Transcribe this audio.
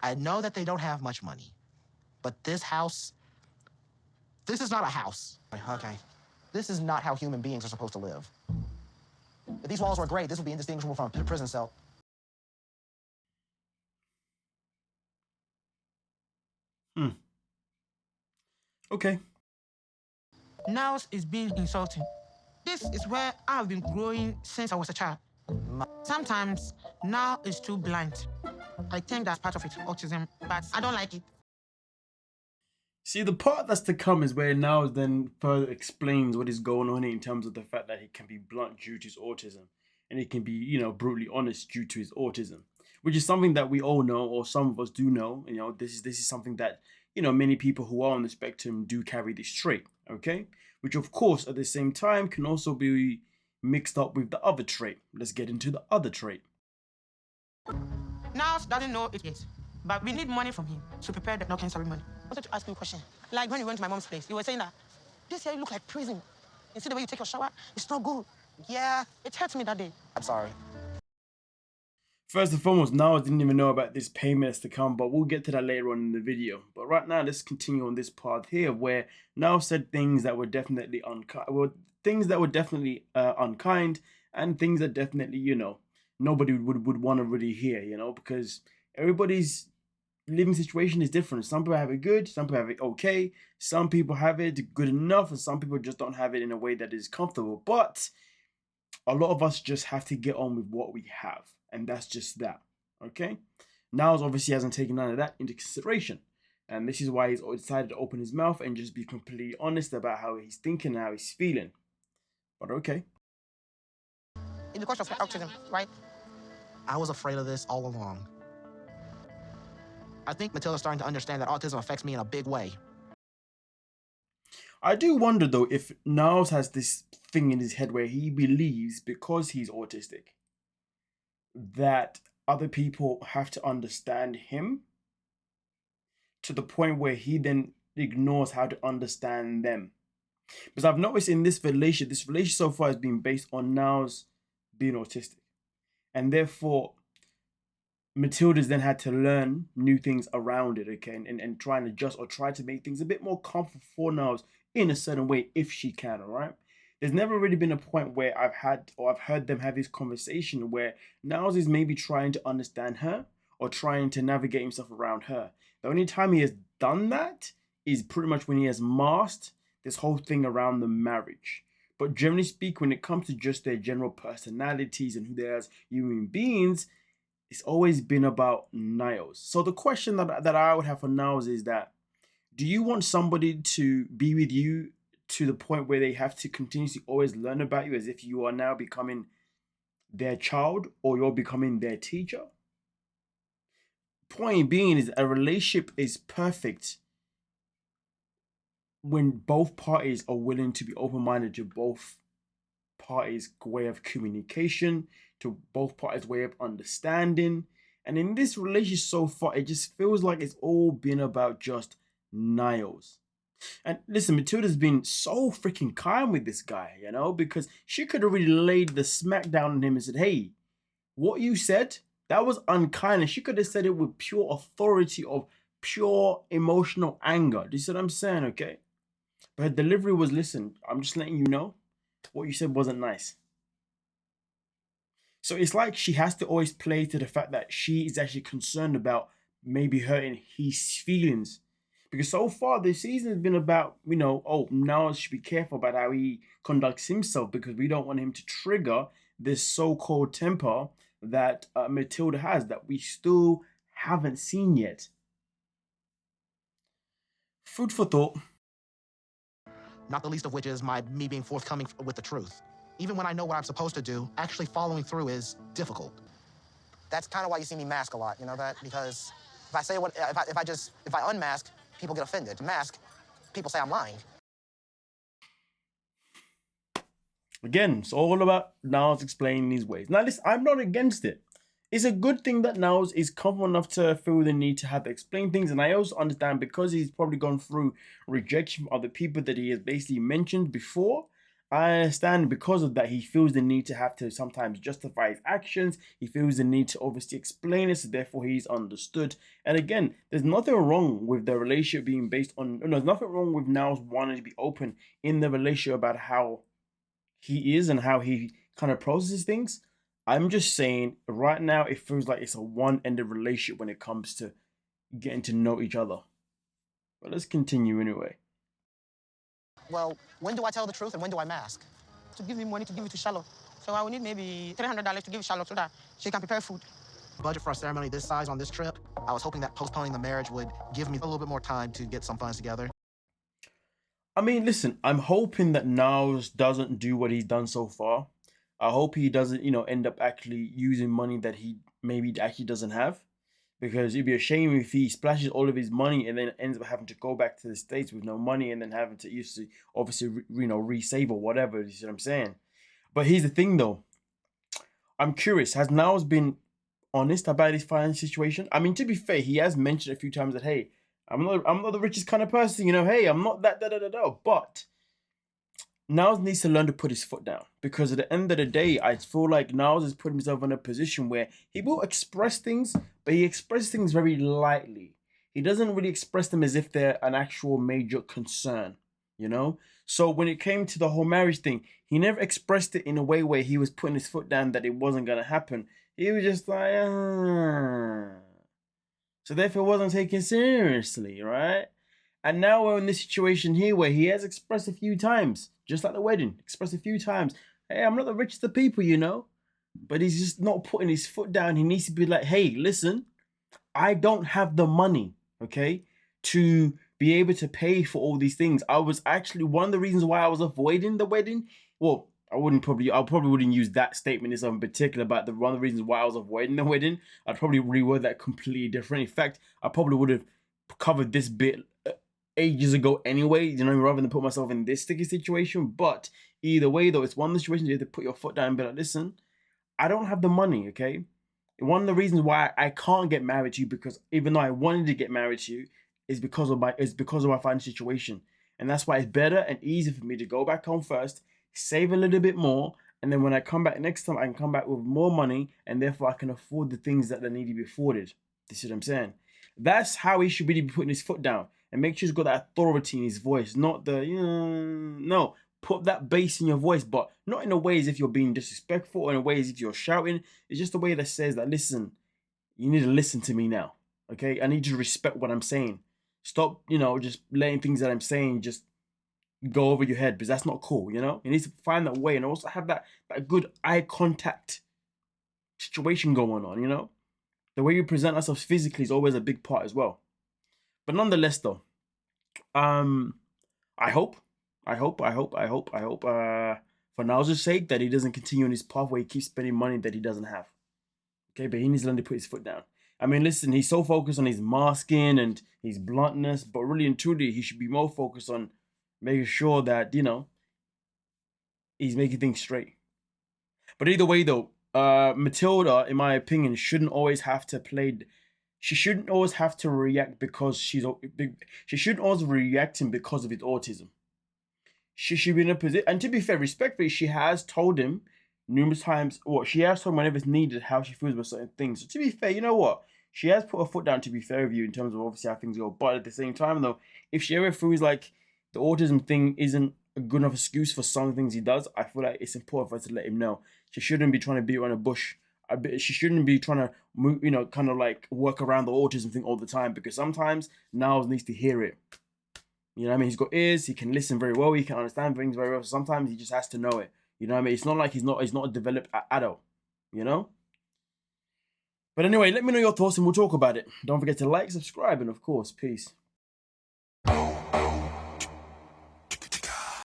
I know that they don't have much money, but this is not a house. Okay. This is not how human beings are supposed to live. If these walls were great, this would be indistinguishable from a prison cell. Okay. Niles is being insulting. This is where I've been growing since I was a child. Sometimes now is too blunt. I think that's part of it, autism, but I don't like it. See, the part that's to come is where Niles then further explains what is going on in terms of the fact that he can be blunt due to his autism, and he can be, brutally honest due to his autism, which is something that we all know, or some of us do know. This is something that many people who are on the spectrum do carry this trait. Okay, which of course at the same time can also be mixed up with the other trait. Let's get into the other trait. Niles doesn't know it yet, but we need money from him to prepare the knocking ceremony. I wanted to ask you a question. Like when you went to my mom's place, you were saying that this here you look like prison. You see the way you take your shower? It's not good. Yeah, it hurts me that day. I'm sorry. First and foremost, Niles didn't even know about this payment that's to come, but we'll get to that later on in the video. But right now, let's continue on this part here, where Niles said things that were definitely unkind, unkind, and things that definitely, nobody would want to really hear, because everybody's living situation is different. Some people have it good, some people have it okay, some people have it good enough, and some people just don't have it in a way that is comfortable. But a lot of us just have to get on with what we have, and that's just that. Okay, Niles obviously hasn't taken none of that into consideration, and this is why he's decided to open his mouth and just be completely honest about how he's thinking and how he's feeling. But okay, It's because of autism, right? I was afraid of this all along. I think Matilda's starting to understand that autism affects me in a big way. I do wonder though if Niles has this thing in his head where he believes because he's autistic that other people have to understand him to the point where he then ignores how to understand them. Because I've noticed in this relationship so far has been based on Niles being autistic, and therefore Matilda's then had to learn new things around it, okay, and try and adjust or try to make things a bit more comfortable for Niles in a certain way if she can, all right? There's never really been a point where I've heard them have this conversation where Niles is maybe trying to understand her or trying to navigate himself around her. The only time he has done that is pretty much when he has masked this whole thing around the marriage. But generally speaking, when it comes to just their general personalities and who they are as human beings, it's always been about Niles. So the question that I would have for Niles is that, do you want somebody to be with you to the point where they have to continuously always learn about you as if you are now becoming their child or you're becoming their teacher? Point being is a relationship is perfect when both parties are willing to be open-minded to both parties' way of communication, to both parties' way of understanding. And in this relationship so far, it just feels like it's all been about just Niles. And listen, Matilda's been so freaking kind with this guy, because she could have really laid the smack down on him and said, hey, what you said, that was unkind. And she could have said it with pure authority of pure emotional anger. Do you see what I'm saying? Okay. But her delivery was, listen, I'm just letting you know what you said wasn't nice. So it's like she has to always play to the fact that she is actually concerned about maybe hurting his feelings. Because so far this season has been about, Niles should be careful about how he conducts himself because we don't want him to trigger this so-called temper that Matilda has that we still haven't seen yet. Food for thought. Not the least of which is me being forthcoming with the truth. Even when I know what I'm supposed to do, actually following through is difficult. That's kind of why you see me mask a lot, you know that? Because if I unmask, people get offended. Mask, people say I'm lying. Again, it's all about Niles explaining his ways. Now listen, I'm not against it. It's a good thing that Niles is comfortable enough to feel the need to have to explain things. And I also understand because he's probably gone through rejection from other people that he has basically mentioned before. I understand because of that, he feels the need to have to sometimes justify his actions. He feels the need to obviously explain it, so therefore he's understood. And again, there's nothing wrong with the relationship being based on, no, there's nothing wrong with Niles wanting to be open in the relationship about how he is and how he kind of processes things. I'm just saying right now it feels like it's a one-ended relationship when it comes to getting to know each other. But let's continue anyway. Well, when do I tell the truth and when do I mask? To give me money to give it to Charlotte. So I will need maybe $300 to give Charlotte so that she can prepare food. Budget for a ceremony this size on this trip, I was hoping that postponing the marriage would give me a little bit more time to get some funds together. I mean, listen, I'm hoping that Niles doesn't do what he's done so far. I hope he doesn't, end up actually using money that he maybe actually doesn't have. Because it'd be a shame if he splashes all of his money and then ends up having to go back to the States with no money and then having to obviously resave or whatever. You see what I'm saying? But here's the thing though. I'm curious, has Niles been honest about his financial situation? I mean, to be fair, he has mentioned a few times that, hey, I'm not the richest kind of person, hey, I'm not that but Niles needs to learn to put his foot down, because at the end of the day, I feel like Niles is putting himself in a position where he will express things, but he expresses things very lightly. He doesn't really express them as if they're an actual major concern, So when it came to the whole marriage thing, he never expressed it in a way where he was putting his foot down that it wasn't going to happen. He was just like, So therefore it wasn't taken seriously, right? And now we're in this situation here where he has expressed a few times, just like the wedding, expressed a few times, hey, I'm not the richest of people, But he's just not putting his foot down. He needs to be like, hey, listen, I don't have the money, okay, to be able to pay for all these things. I was actually, one of the reasons why I was avoiding the wedding, well, I probably wouldn't use that statement in particular, but one of the reasons why I was avoiding the wedding, I'd probably reword that completely different. In fact, I probably would have covered this bit ages ago anyway, rather than put myself in this sticky situation. But either way though, it's one of the situations you have to put your foot down and be like, listen, I don't have the money, okay? One of the reasons why I can't get married to you, because even though I wanted to get married to you, is because of my financial situation. And that's why it's better and easier for me to go back home first, save a little bit more, and then when I come back next time, I can come back with more money, and therefore I can afford the things that need to be afforded. You see what I'm saying? That's how he should really be putting his foot down, and make sure he's got that authority in his voice, not the, no. Put that bass in your voice, but not in a way as if you're being disrespectful, or in a way as if you're shouting. It's just a way that says that, listen, you need to listen to me now, okay? I need you to respect what I'm saying. Stop, just letting things that I'm saying just go over your head, because that's not cool, You need to find that way and also have that good eye contact situation going on, The way you present ourselves physically is always a big part as well. But nonetheless, though, I hope, for Niles' sake, that he doesn't continue on his path where he keeps spending money that he doesn't have. Okay, but he needs to learn to put his foot down. I mean, listen, he's so focused on his masking and his bluntness, but really and truly, he should be more focused on making sure that, he's making things straight. But either way, though, Matilda, in my opinion, shouldn't always have to react because she shouldn't always be reacting because of his autism. She should be in a position, and to be fair, respectfully, she has told him numerous times, she has told him whenever it's needed how she feels about certain things. So to be fair, you know what? She has put her foot down, to be fair with you, in terms of obviously how things go. But at the same time, though, if she ever feels like the autism thing isn't a good enough excuse for some things he does, I feel like it's important for us to let him know. She shouldn't be trying to beat around a bush. She shouldn't be trying to move, kind of like work around the autism thing all the time, because sometimes Niles needs to hear it. You know what I mean? He's got ears, he can listen very well, he can understand things very well. So sometimes he just has to know it. You know what I mean? It's not like he's not a developed adult, But anyway, let me know your thoughts and we'll talk about it. Don't forget to like, subscribe, and of course, peace.